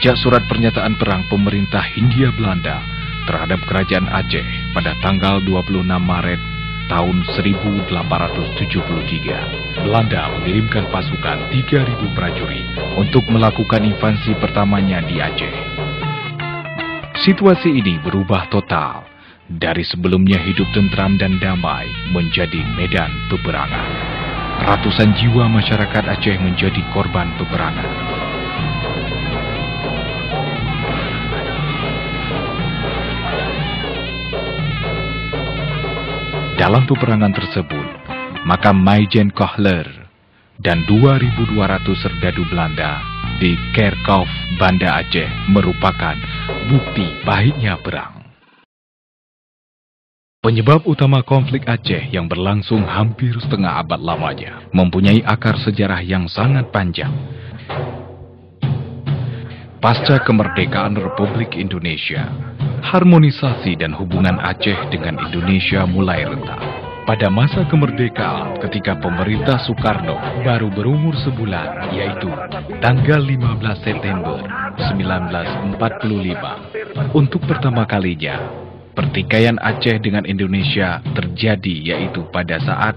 sejak surat pernyataan perang pemerintah Hindia Belanda terhadap Kerajaan Aceh pada tanggal 26 Maret tahun 1873. Belanda mengirimkan pasukan 3.000 prajurit untuk melakukan invasi pertamanya di Aceh. Situasi ini berubah total. Dari sebelumnya hidup tentram dan damai menjadi medan peperangan. Ratusan jiwa masyarakat Aceh menjadi korban peperangan. Dalam peperangan tersebut, maka Maijen Kohler dan 2.200 serdadu Belanda di Kerkhof, Banda Aceh merupakan bukti pahitnya perang. Penyebab utama konflik Aceh yang berlangsung hampir setengah abad lamanya mempunyai akar sejarah yang sangat panjang. Pasca kemerdekaan Republik Indonesia, harmonisasi dan hubungan Aceh dengan Indonesia mulai retak. Pada masa kemerdekaan, ketika pemerintah Soekarno baru berumur sebulan, yaitu tanggal 15 September 1945, untuk pertama kalinya, pertikaian Aceh dengan Indonesia terjadi, yaitu pada saat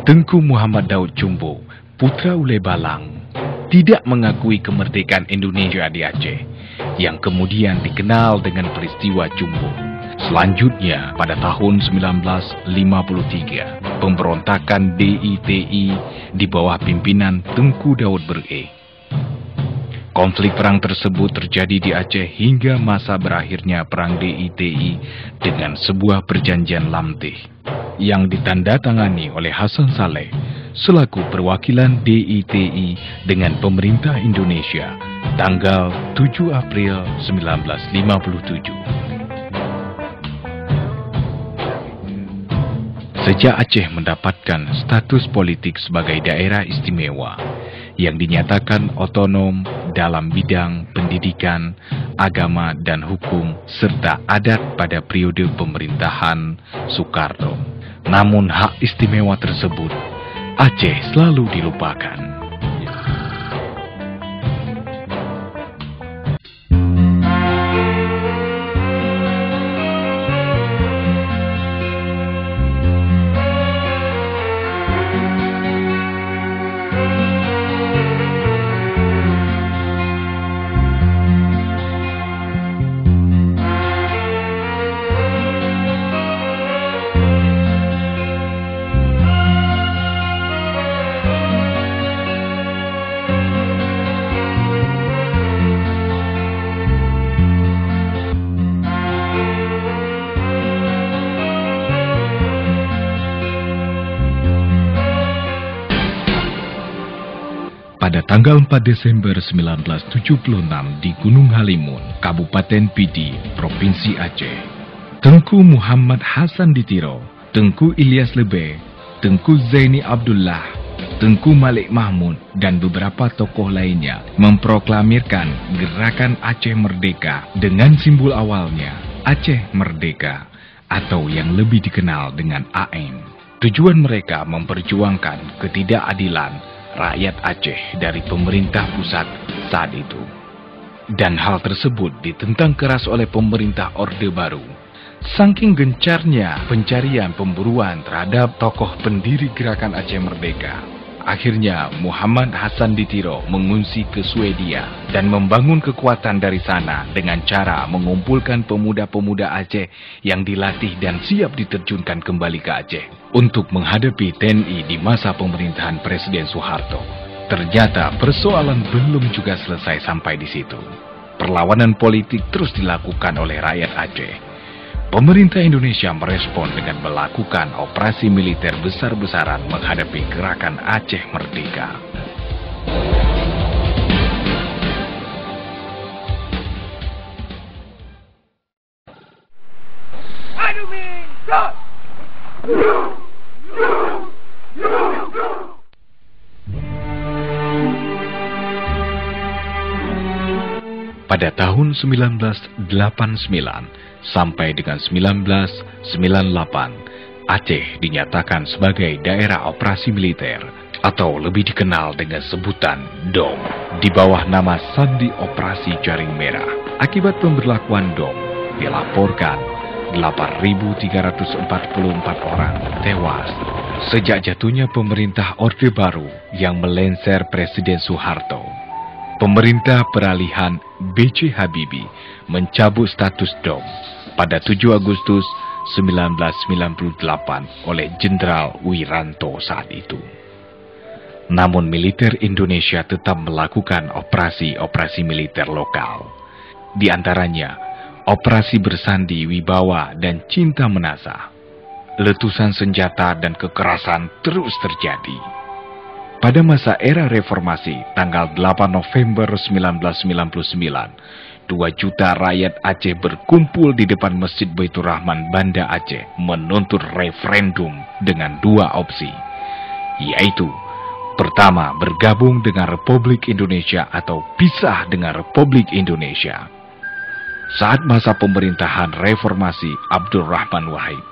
Tengku Muhammad Daud Chumbo, putra Ule Balang, tidak mengakui kemerdekaan Indonesia di Aceh, yang kemudian dikenal dengan peristiwa Chumbo. Selanjutnya, pada tahun 1953, pemberontakan DITI di bawah pimpinan Tengku Daud Bereh. Konflik perang tersebut terjadi di Aceh hingga masa berakhirnya perang DITI dengan sebuah perjanjian Lamtih yang ditandatangani oleh Hasan Saleh selaku perwakilan DITI dengan pemerintah Indonesia tanggal 7 April 1957. Sejak Aceh mendapatkan status politik sebagai daerah istimewa yang dinyatakan otonom dalam bidang pendidikan, agama, dan hukum, serta adat pada periode pemerintahan Soekarno. Namun hak istimewa tersebut, Aceh selalu dilupakan. Pada tanggal 4 Desember 1976 di Gunung Halimun, Kabupaten Pidi, Provinsi Aceh, Tengku Muhammad Hasan Ditiro, Tengku Ilyas Lebe, Tengku Zaini Abdullah, Tengku Malik Mahmud, dan beberapa tokoh lainnya memproklamirkan Gerakan Aceh Merdeka dengan simbol awalnya Aceh Merdeka atau yang lebih dikenal dengan AM. Tujuan mereka memperjuangkan ketidakadilan rakyat Aceh dari pemerintah pusat saat itu. Dan hal tersebut ditentang keras oleh pemerintah Orde Baru. Saking gencarnya pencarian pemburuan terhadap tokoh pendiri Gerakan Aceh Merdeka, akhirnya Muhammad Hasan Ditiro mengungsi ke Swedia dan membangun kekuatan dari sana dengan cara mengumpulkan pemuda-pemuda Aceh yang dilatih dan siap diterjunkan kembali ke Aceh untuk menghadapi TNI di masa pemerintahan Presiden Soeharto. Ternyata persoalan belum juga selesai sampai di situ. Perlawanan politik terus dilakukan oleh rakyat Aceh. Pemerintah Indonesia merespon dengan melakukan operasi militer besar-besaran menghadapi Gerakan Aceh Merdeka. Aduh, Ming! Pada tahun 1989 sampai dengan 1998, Aceh dinyatakan sebagai daerah operasi militer atau lebih dikenal dengan sebutan DOM di bawah nama Sandi Operasi Jaring Merah. Akibat pemberlakuan DOM, dilaporkan 8.344 orang tewas sejak jatuhnya pemerintah Orde Baru yang melenser Presiden Soeharto. Pemerintah peralihan B.J. Habibie mencabut status DOM pada 7 Agustus 1998 oleh Jenderal Wiranto saat itu. Namun militer Indonesia tetap melakukan operasi-operasi militer lokal. Di antaranya, operasi Bersandi Wibawa dan Cinta Menasah. Letusan senjata dan kekerasan terus terjadi. Pada masa era reformasi, tanggal 8 November 1999, 2 juta rakyat Aceh berkumpul di depan Masjid Baitur Rahman, Banda Aceh, menuntut referendum dengan 2 opsi, yaitu pertama, bergabung dengan Republik Indonesia atau pisah dengan Republik Indonesia. Saat masa pemerintahan reformasi Abdurrahman Wahid,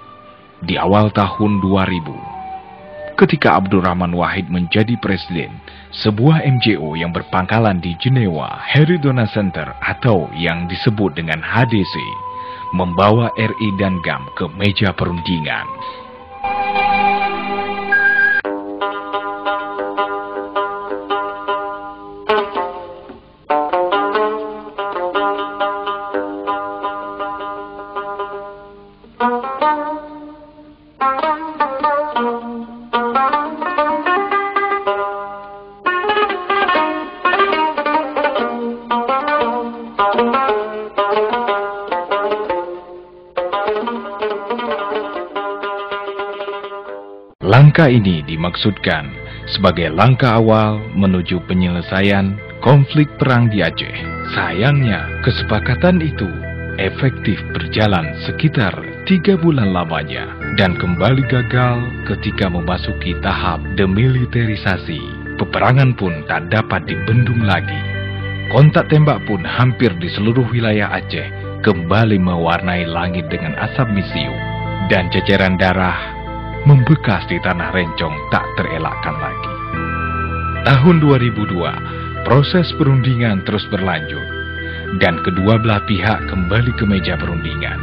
di awal tahun 2000, ketika Abdurrahman Wahid menjadi presiden, sebuah NGO yang berpangkalan di Jenewa, Heridona Center atau yang disebut dengan HDC, membawa RI dan GAM ke meja perundingan. Langkah ini dimaksudkan sebagai langkah awal menuju penyelesaian konflik perang di Aceh. Sayangnya, kesepakatan itu efektif berjalan sekitar 3 bulan lamanya dan kembali gagal ketika memasuki tahap demilitarisasi. Peperangan pun tak dapat dibendung lagi. Kontak tembak pun hampir di seluruh wilayah Aceh kembali mewarnai langit dengan asap misiu, dan ceceran darah membekas di tanah rencong tak terelakkan lagi. Tahun 2002, proses perundingan terus berlanjut, dan kedua belah pihak kembali ke meja perundingan.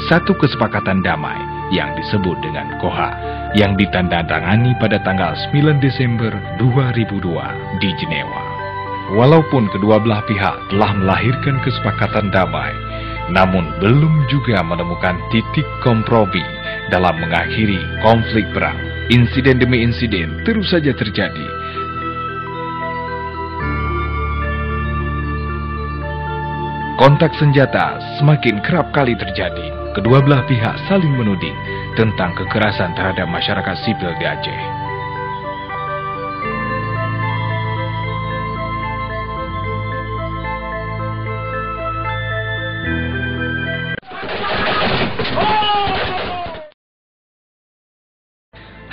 Satu kesepakatan damai yang disebut dengan KOHA, yang ditandatangani pada tanggal 9 Desember 2002 di Jenewa. Walaupun kedua belah pihak telah melahirkan kesepakatan damai, namun belum juga menemukan titik kompromi dalam mengakhiri konflik perang. Insiden demi insiden terus saja terjadi. Kontak senjata semakin kerap kali terjadi. Kedua belah pihak saling menuding tentang kekerasan terhadap masyarakat sipil di Aceh.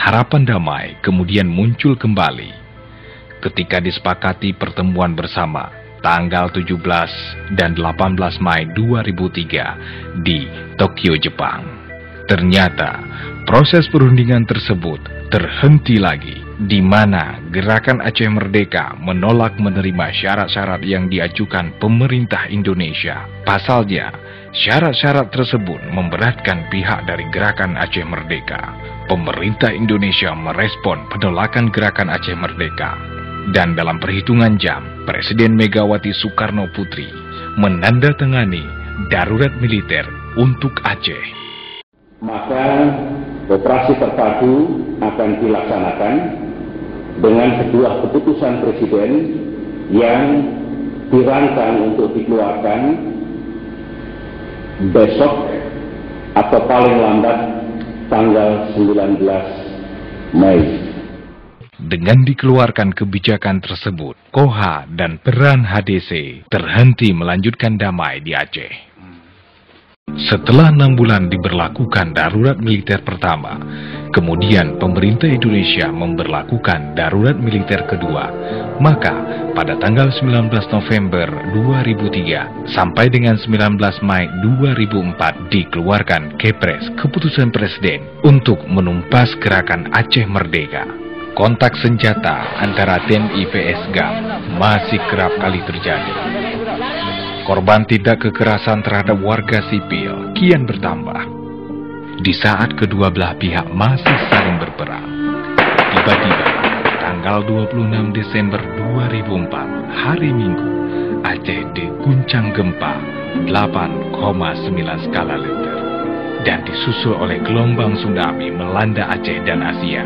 Harapan damai kemudian muncul kembali ketika disepakati pertemuan bersama tanggal 17 dan 18 Mei 2003 di Tokyo, Jepang. Ternyata proses perundingan tersebut terhenti lagi, di mana Gerakan Aceh Merdeka menolak menerima syarat-syarat yang diajukan pemerintah Indonesia. Pasalnya, syarat-syarat tersebut memberatkan pihak dari Gerakan Aceh Merdeka. Pemerintah Indonesia merespon penolakan Gerakan Aceh Merdeka. Dan dalam perhitungan jam, Presiden Megawati Soekarno Putri menandatangani darurat militer untuk Aceh. Maka operasi terpadu akan dilaksanakan dengan sebuah keputusan Presiden yang dirancang untuk dikeluarkan besok atau paling lambat tanggal 19 Mei. Dengan dikeluarkan kebijakan tersebut, KOHA dan peran HDC terhenti melanjutkan damai di Aceh. Setelah 6 bulan diberlakukan darurat militer pertama, kemudian pemerintah Indonesia memberlakukan darurat militer kedua, maka pada tanggal 19 November 2003 sampai dengan 19 Mei 2004 dikeluarkan Kepres, keputusan Presiden untuk menumpas gerakan Aceh Merdeka. Kontak senjata antara TNI vs GAM masih kerap kali terjadi. Korban tindak kekerasan terhadap warga sipil kian bertambah. Di saat kedua belah pihak masih saling berperang, tiba-tiba tanggal 26 Desember 2004, hari Minggu, Aceh diguncang gempa 8,9 skala Richter dan disusul oleh gelombang tsunami melanda Aceh dan Asia.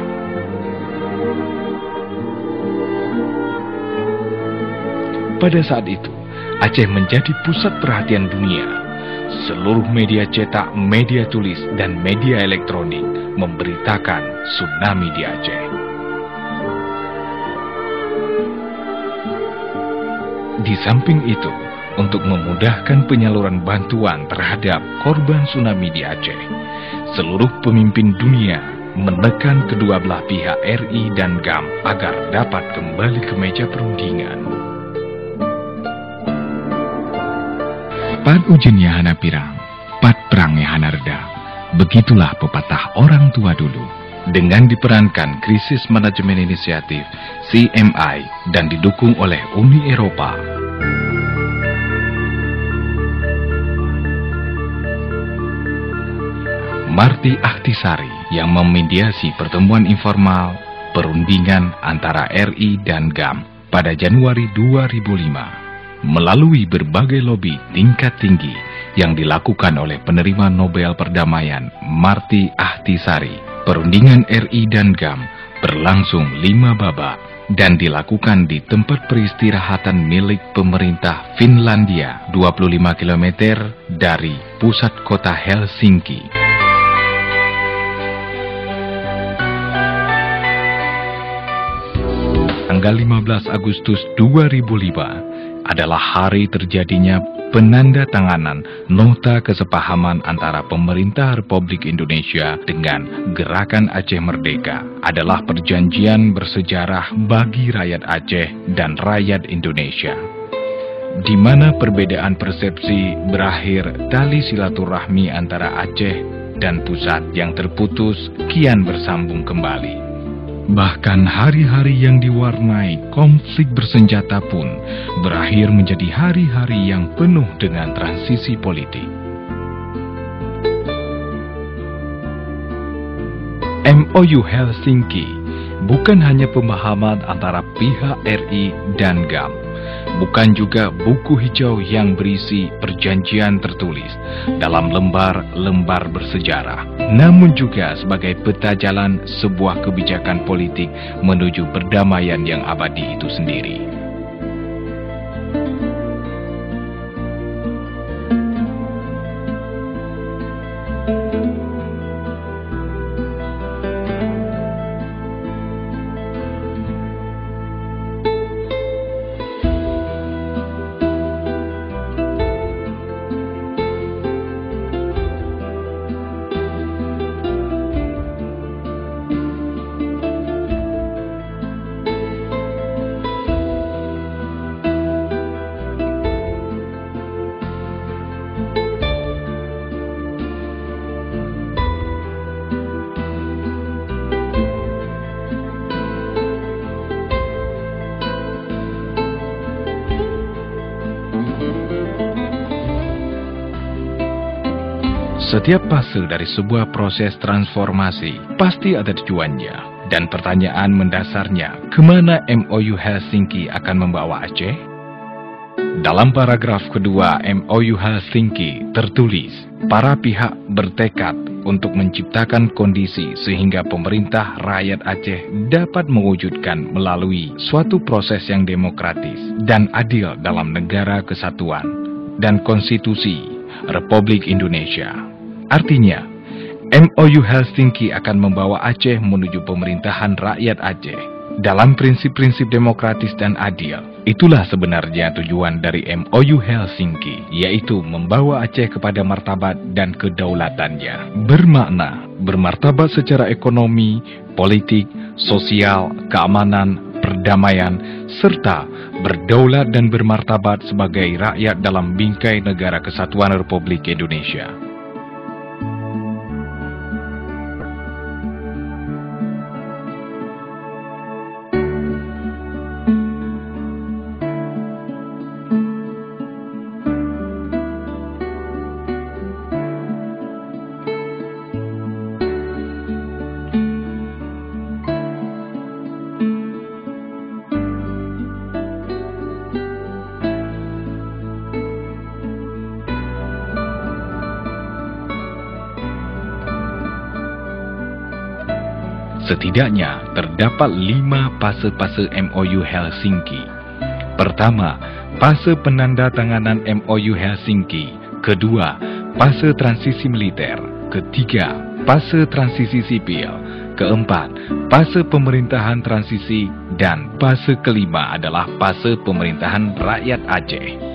Pada saat itu, Aceh menjadi pusat perhatian dunia. Seluruh media cetak, media tulis, dan media elektronik memberitakan tsunami di Aceh. Di samping itu, untuk memudahkan penyaluran bantuan terhadap korban tsunami di Aceh, seluruh pemimpin dunia menekan kedua belah pihak RI dan GAM agar dapat kembali ke meja perundingan. Pat ujinnya hana pirang, pat perangnya hana reda. Begitulah pepatah orang tua dulu. Dengan diperankan Krisis Manajemen Inisiatif CMI dan didukung oleh Uni Eropa. Marty Ahtisaari yang memediasi pertemuan informal perundingan antara RI dan GAM pada Januari 2005. Melalui berbagai lobi tingkat tinggi yang dilakukan oleh penerima Nobel Perdamaian Marty Ahtisaari, perundingan RI dan GAM berlangsung 5 babak dan dilakukan di tempat peristirahatan milik pemerintah Finlandia 25 km dari pusat kota Helsinki. Tanggal 15 Agustus 2005 adalah hari terjadinya penandatanganan nota kesepahaman antara pemerintah Republik Indonesia dengan Gerakan Aceh Merdeka. Adalah perjanjian bersejarah bagi rakyat Aceh dan rakyat Indonesia, di mana perbedaan persepsi berakhir tali silaturahmi antara Aceh dan pusat yang terputus kian bersambung kembali. Bahkan hari-hari yang diwarnai konflik bersenjata pun berakhir menjadi hari-hari yang penuh dengan transisi politik. MOU Helsinki bukan hanya pemahaman antara pihak RI dan GAM, bukan juga buku hijau yang berisi perjanjian tertulis dalam lembar-lembar bersejarah, namun juga sebagai peta jalan sebuah kebijakan politik menuju perdamaian yang abadi itu sendiri. Setiap fase dari sebuah proses transformasi pasti ada tujuannya, dan pertanyaan mendasarnya, kemana MOU Helsinki akan membawa Aceh? Dalam paragraf kedua MOU Helsinki tertulis, para pihak bertekad untuk menciptakan kondisi sehingga pemerintah rakyat Aceh dapat mewujudkan melalui suatu proses yang demokratis dan adil dalam negara kesatuan dan konstitusi Republik Indonesia. Artinya, MOU Helsinki akan membawa Aceh menuju pemerintahan rakyat Aceh dalam prinsip-prinsip demokratis dan adil. Itulah sebenarnya tujuan dari MOU Helsinki, yaitu membawa Aceh kepada martabat dan kedaulatannya. Bermakna bermartabat secara ekonomi, politik, sosial, keamanan, perdamaian, serta berdaulat dan bermartabat sebagai rakyat dalam bingkai Negara Kesatuan Republik Indonesia. Setidaknya terdapat 5 fase-fase MOU Helsinki. Pertama, fase penandatanganan MOU Helsinki. Kedua, fase transisi militer. Ketiga, fase transisi sipil. Keempat, fase pemerintahan transisi. Dan fase kelima adalah fase pemerintahan rakyat Aceh.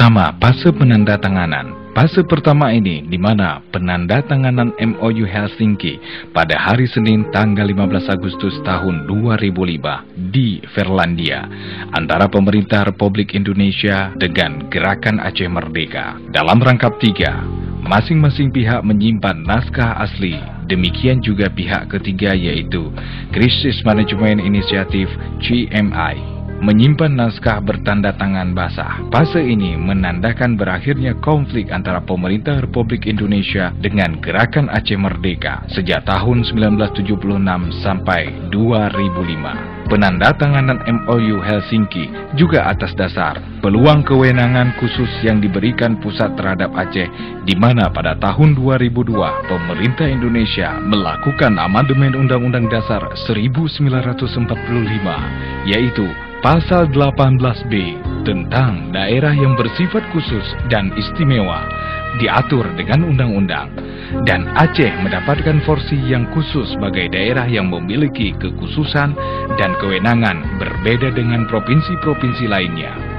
Pertama, fase penandatanganan. Fase pertama ini di mana penandatanganan MOU Helsinki pada hari Senin tanggal 15 Agustus tahun 2005 di Finlandia antara pemerintah Republik Indonesia dengan Gerakan Aceh Merdeka. Dalam rangkap 3, masing-masing pihak menyimpan naskah asli. Demikian juga pihak ketiga yaitu Crisis Management Initiative (CMI) menyimpan naskah bertanda tangan basah. Fase ini menandakan berakhirnya konflik antara pemerintah Republik Indonesia dengan Gerakan Aceh Merdeka sejak tahun 1976 sampai 2005. Penandatanganan MOU Helsinki juga atas dasar peluang kewenangan khusus yang diberikan pusat terhadap Aceh, di mana pada tahun 2002 pemerintah Indonesia melakukan amandemen Undang-Undang Dasar 1945, yaitu Pasal 18B tentang daerah yang bersifat khusus dan istimewa diatur dengan undang-undang, dan Aceh mendapatkan porsi yang khusus sebagai daerah yang memiliki kekhususan dan kewenangan berbeda dengan provinsi-provinsi lainnya.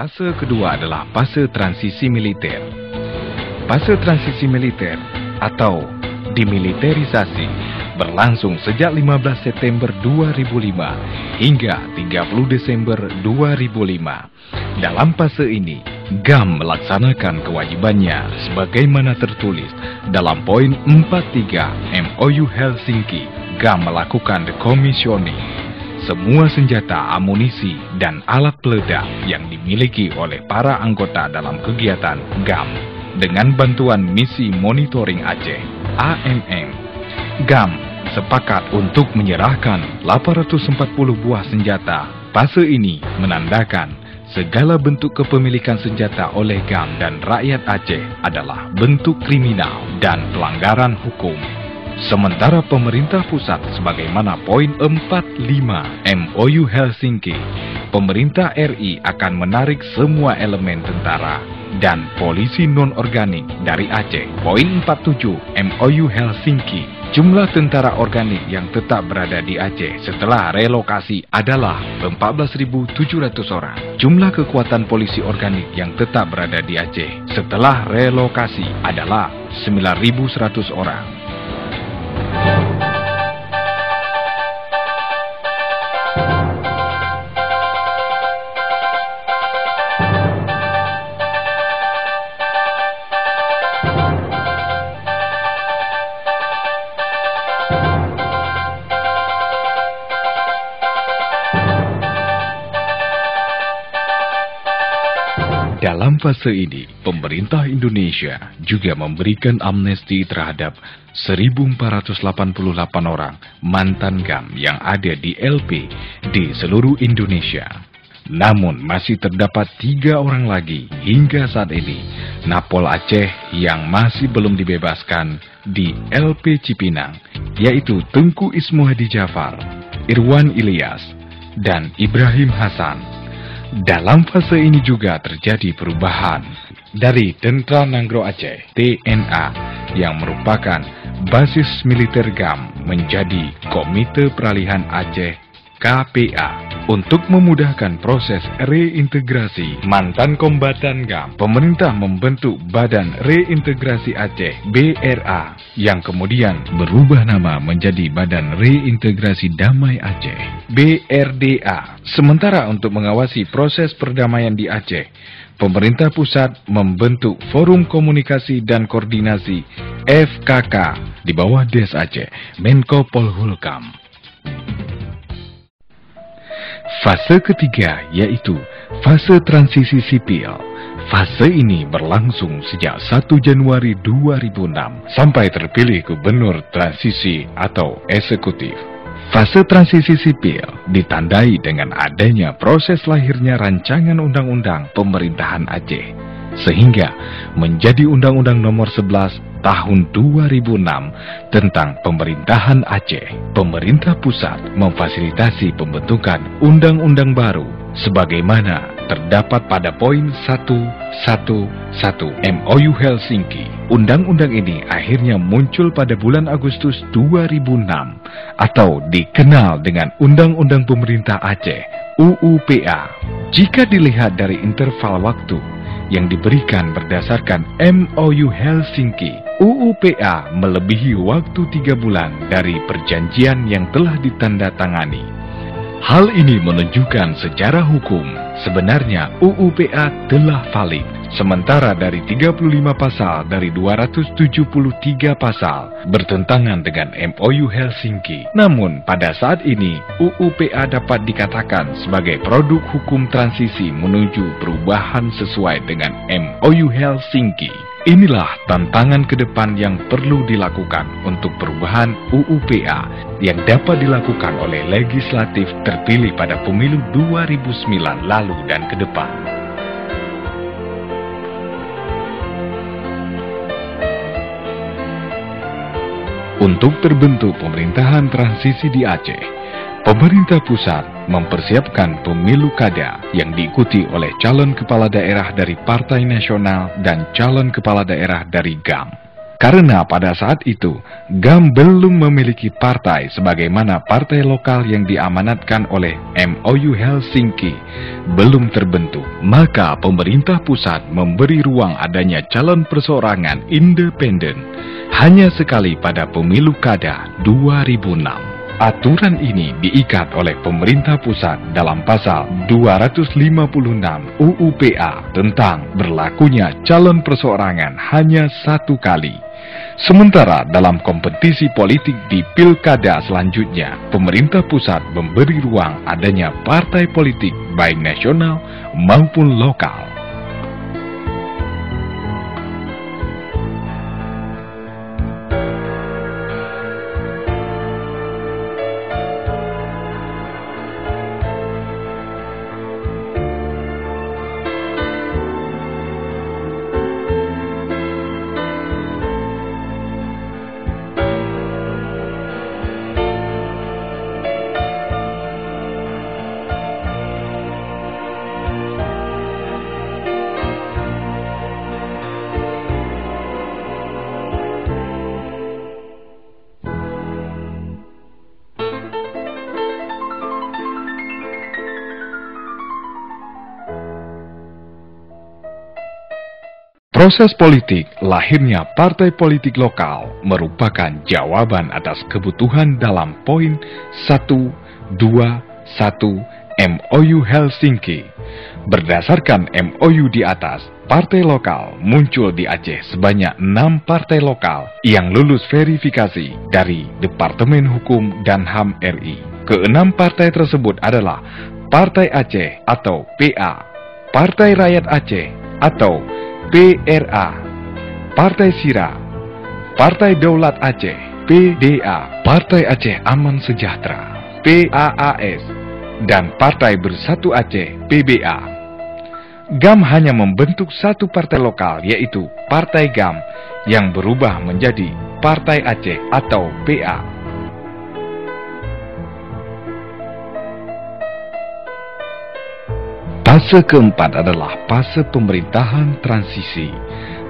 Fase kedua adalah fase transisi militer. Fase transisi militer atau demiliterisasi berlangsung sejak 15 September 2005 hingga 30 Desember 2005. Dalam fase ini, GAM melaksanakan kewajibannya sebagaimana tertulis dalam poin 43 MOU Helsinki. GAM melakukan decommissioning semua senjata, amunisi, dan alat peledak yang dimiliki oleh para anggota dalam kegiatan GAM. dengan bantuan Misi Monitoring Aceh (AMM). GAM sepakat untuk menyerahkan 840 buah senjata. Fase ini menandakan segala bentuk kepemilikan senjata oleh GAM dan rakyat Aceh adalah bentuk kriminal dan pelanggaran hukum. Sementara pemerintah pusat sebagaimana poin 45 MOU Helsinki, pemerintah RI akan menarik semua elemen tentara dan polisi non-organik dari Aceh. Poin 47 MOU Helsinki, jumlah tentara organik yang tetap berada di Aceh setelah relokasi adalah 14.700 orang. Jumlah kekuatan polisi organik yang tetap berada di Aceh setelah relokasi adalah 9.100 orang. Dalam fase ini, pemerintah Indonesia juga memberikan amnesti terhadap 1.488 orang mantan GAM yang ada di LP di seluruh Indonesia. Namun masih terdapat 3 orang lagi hingga saat ini Napol Aceh yang masih belum dibebaskan di LP Cipinang, yaitu Tengku Ismuhadi Jafar, Irwan Ilyas, dan Ibrahim Hasan. Dalam fase ini juga terjadi perubahan dari Tentara Nanggro Aceh (TNA) yang merupakan basis militer GAM menjadi Komite Peralihan Aceh (KPA). Untuk memudahkan proses reintegrasi mantan kombatan GAM, pemerintah membentuk Badan Reintegrasi Aceh (BRA) yang kemudian berubah nama menjadi Badan Reintegrasi Damai Aceh (BRDA). Sementara untuk mengawasi proses perdamaian di Aceh, pemerintah pusat membentuk Forum Komunikasi dan Koordinasi (FKK) di bawah Des Aceh, Menko Polhukam. Fase ketiga yaitu fase transisi sipil. Fase ini berlangsung sejak 1 Januari 2006 sampai terpilih gubernur transisi atau eksekutif. Fase transisi sipil ditandai dengan adanya proses lahirnya rancangan undang-undang pemerintahan Aceh, sehingga menjadi Undang-Undang Nomor 11 Tahun 2006 tentang Pemerintahan Aceh. Pemerintah pusat memfasilitasi pembentukan undang-undang baru sebagaimana terdapat pada poin 111 MOU Helsinki. Undang-undang ini akhirnya muncul pada bulan Agustus 2006 atau dikenal dengan Undang-Undang Pemerintah Aceh (UUPA). Jika dilihat dari interval waktu yang diberikan berdasarkan MOU Helsinki, UUPA melebihi waktu 3 bulan dari perjanjian yang telah ditandatangani. Hal ini menunjukkan secara hukum sebenarnya UUPA telah valid. Sementara dari 35 pasal dari 273 pasal bertentangan dengan MOU Helsinki. Namun pada saat ini UUPA dapat dikatakan sebagai produk hukum transisi menuju perubahan sesuai dengan MOU Helsinki. Inilah tantangan ke depan yang perlu dilakukan untuk perubahan UUPA yang dapat dilakukan oleh legislatif terpilih pada pemilu 2009 lalu dan ke depan. Untuk terbentuk pemerintahan transisi di Aceh, pemerintah pusat mempersiapkan pemilu kada yang diikuti oleh calon kepala daerah dari Partai Nasional dan calon kepala daerah dari GAM. Karena pada saat itu, GAM belum memiliki partai sebagaimana partai lokal yang diamanatkan oleh MOU Helsinki belum terbentuk, maka pemerintah pusat memberi ruang adanya calon perseorangan independen hanya sekali pada pemilu kada 2006. Aturan ini diikat oleh pemerintah pusat dalam pasal 256 UUPA tentang berlakunya calon perseorangan hanya 1 kali. Sementara dalam kompetisi politik di pilkada selanjutnya, pemerintah pusat memberi ruang adanya partai politik baik nasional maupun lokal. Proses politik lahirnya partai politik lokal merupakan jawaban atas kebutuhan dalam poin 121 MOU Helsinki. Berdasarkan MOU di atas, partai lokal muncul di Aceh sebanyak 6 partai lokal yang lulus verifikasi dari Departemen Hukum dan HAM RI. Keenam partai tersebut adalah Partai Aceh atau PA, Partai Rakyat Aceh atau PRA, Partai Sira, Partai Daulat Aceh, PDA, Partai Aceh Aman Sejahtera, PAAS, dan Partai Bersatu Aceh, PBA. GAM hanya membentuk satu partai lokal, yaitu Partai GAM, yang berubah menjadi Partai Aceh atau PA. Fase keempat adalah fase pemerintahan transisi.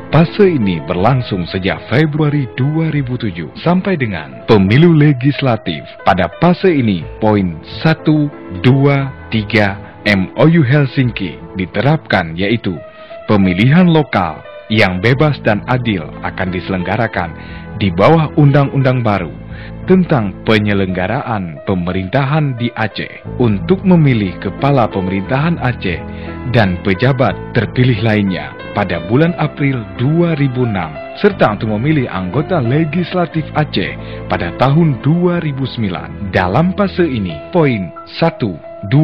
Fase ini berlangsung sejak Februari 2007 sampai dengan pemilu legislatif. Pada fase ini, poin 1, 2, 3 MOU Helsinki diterapkan, yaitu pemilihan lokal yang bebas dan adil akan diselenggarakan di bawah undang-undang baru tentang penyelenggaraan pemerintahan di Aceh untuk memilih kepala pemerintahan Aceh dan pejabat terpilih lainnya pada bulan April 2006 serta untuk memilih anggota legislatif Aceh pada tahun 2009. Dalam fase ini, poin 1, 2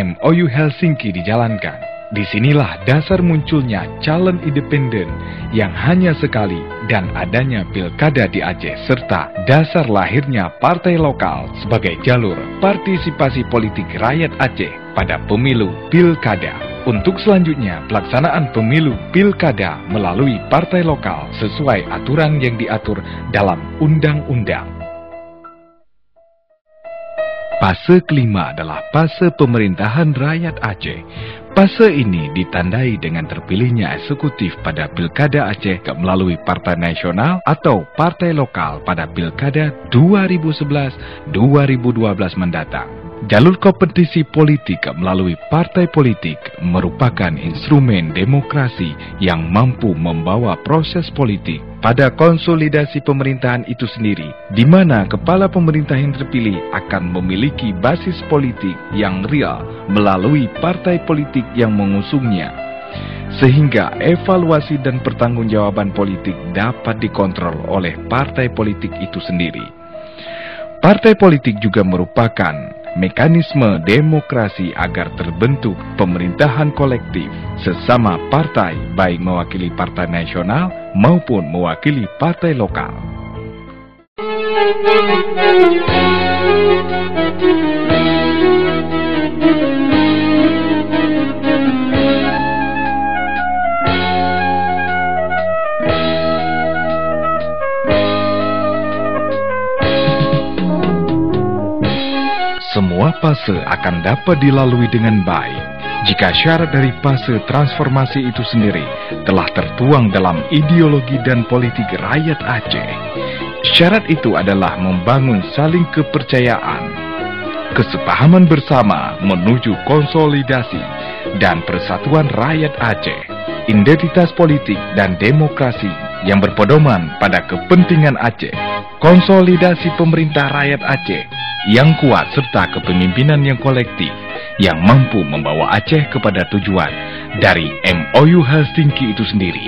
MOU Helsinki dijalankan. Disinilah dasar munculnya calon independen yang hanya sekali dan adanya pilkada di Aceh serta dasar lahirnya partai lokal sebagai jalur partisipasi politik rakyat Aceh pada pemilu pilkada. Untuk selanjutnya, pelaksanaan pemilu pilkada melalui partai lokal sesuai aturan yang diatur dalam undang-undang. Fase kelima adalah fase pemerintahan rakyat Aceh. Fase ini ditandai dengan terpilihnya eksekutif pada Pilkada Aceh melalui Partai Nasional atau Partai Lokal pada Pilkada 2011-2012 mendatang. Jalur kompetisi politik melalui partai politik merupakan instrumen demokrasi yang mampu membawa proses politik pada konsolidasi pemerintahan itu sendiri, di mana kepala pemerintah yang terpilih akan memiliki basis politik yang real melalui partai politik yang mengusungnya, sehingga evaluasi dan pertanggungjawaban politik dapat dikontrol oleh partai politik itu sendiri. Partai politik juga merupakan mekanisme demokrasi agar terbentuk pemerintahan kolektif sesama partai, baik mewakili partai nasional maupun mewakili partai lokal. Semua fase akan dapat dilalui dengan baik jika syarat dari fase transformasi itu sendiri telah tertuang dalam ideologi dan politik rakyat Aceh. Syarat itu adalah membangun saling kepercayaan, kesepahaman bersama menuju konsolidasi dan persatuan rakyat Aceh, identitas politik dan demokrasi yang berpedoman pada kepentingan Aceh, konsolidasi pemerintah rakyat Aceh yang kuat serta kepemimpinan yang kolektif yang mampu membawa Aceh kepada tujuan dari MOU Helsinki itu sendiri.